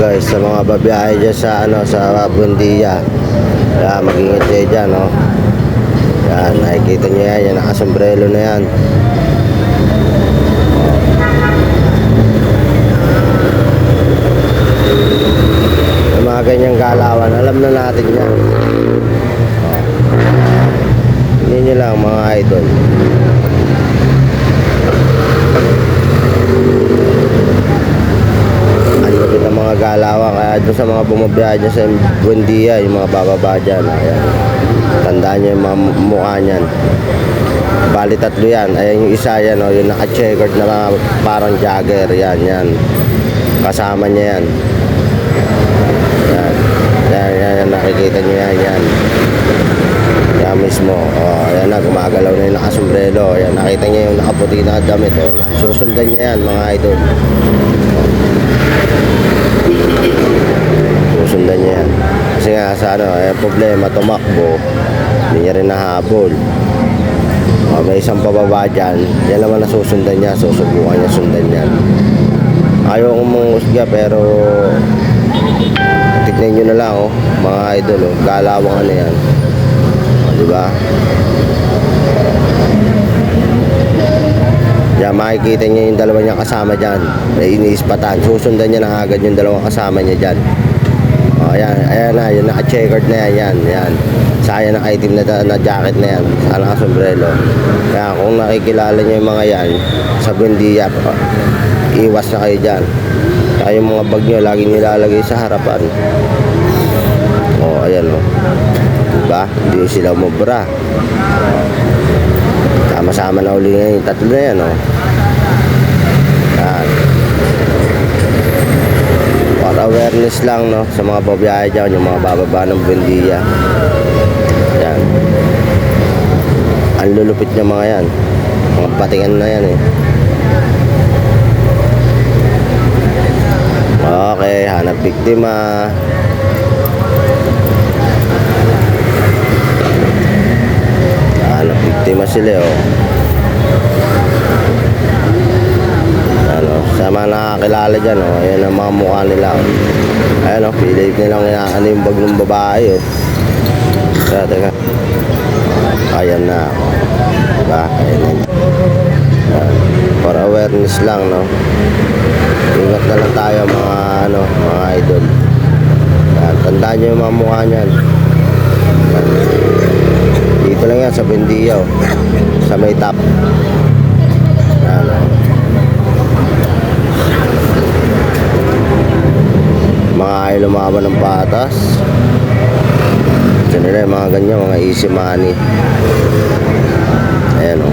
guys, sa mga babiyahe dyan sa sa Buendia, kaya mag-ingat kayo dyan, no? Yan, nakikita nyo yan, yung nakasombrelo na yan. Yung mga ganyang galawan, alam na natin yan. Hindi nyo lang mga idol. Mga galawan, kaya doon sa mga bumabiyahe dyan sa Buendia, yung mga bababa dyan, ayan, tandaan nyo yung mga mukha nyan. Bali tatlo yan, ayan yung isa yan, oh, yung naka-checkered na parang jogger, yan kasama niya yan, yan, nakikita nyo yan mismo, oh, ayan na, gumagalaw na yung nakasombrelo, ayan, nakita nyo yung nakaputi na damit, oh, susundan niya yan mga idol. Susundan niya yan kasi nga sa problema, tumakbo, hindi niya rin nahabol. May isang pababa dyan, yan naman nasusundan niya, susubukan niya sundan yan. Ayaw kong mangusga pero tignan nyo na lang, oh, mga idol, oh, galawang ano yan, diba? Yan, makikita niya yung dalawa niya kasama dyan, may iniispatan, susundan niya na agad yung dalawang kasama niya dyan. O, ayan na, yung naka-checkered na yan. Sayang naka-itim na jacket na yan, sa naka-sombrero. Kaya kung nakikilala niyo yung mga yan sa Buendia, iwas na kayo dyan. Kaya yung mga bag nyo, lagi nilalagay sa harapan. O, ayan, o, diba? Hindi sila umubra. Sama-sama na uli nga yung tatlo na yan, o. Yan. For awareness lang, no, sa mga babiyahe dyan, yung mga bababa ng Buendia. Yan. Ang lulupit niya mga yan. Mga patingan na yan, eh. Okay, hanap biktima. Hanap biktima sila, oh. Sa mga nakakilala dyan, oh, ayan ang mga mukha nila, oh. Ayan, oh, pilit nilang ano yung bag ng babae, oh. Teka. Ayan na, oh. Diba? Ayan na. For awareness lang, no. Ingat na lang tayo mga idol. Ayan, tandaan nyo yung mga mukha nyan. Dito lang yan sa Buendia, oh. Sa may top. Ayan, oh. Mga ayaw lumaban ng patas. Diyan nila yung mga ganyan, mga easy money. Ayan, o,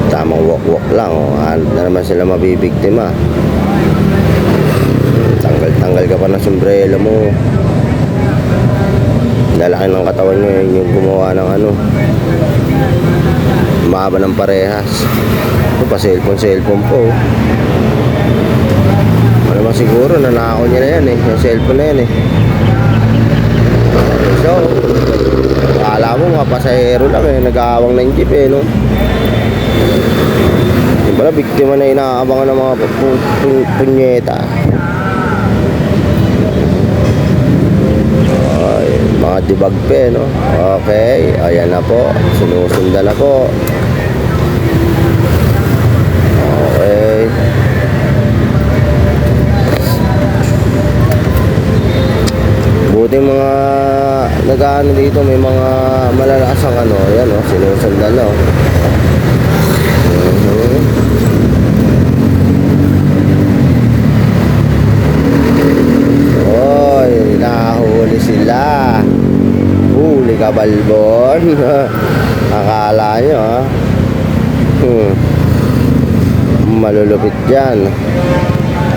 tamang walk lang, o. Na naman sila mabibiktima. Tanggal ka pa ng sombrero mo. Lalaki ng katawan nyo, yung gumawa ng mahaba ng parehas. Ito pa cellphone po. Naman siguro nanakaw niya na yan, eh, yung cellphone na yan, eh. So akala mo mga pasahero lang, eh, nag-aawang ng jeep, eh, no? Yung pala biktima na inaabangan ng mga punyeta. Ay, mga dibag pa, no? Okay, ayan na po, sinusundan na po. Okay. Buti mga nag-ano dito, may mga malalakas ang ayan, o, sinusundan na, o. Oy, nahuli sila. Huli ka, Balbon. Akala nyo, ha? Malulupit dyan.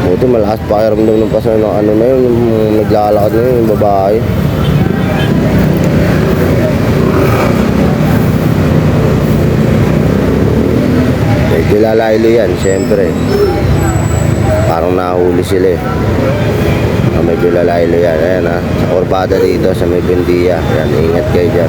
Buti malakas pakiramdam ng pasal ng na yun, yung naglalakad na yun, yung babae. Medyo lalaylo yan, syempre. Parang nahuli sila, eh. Medyo lalaylo yan, ayan, ha. Sa kurbada dito sa may Buendia. Ayan, ingat kayo dyan.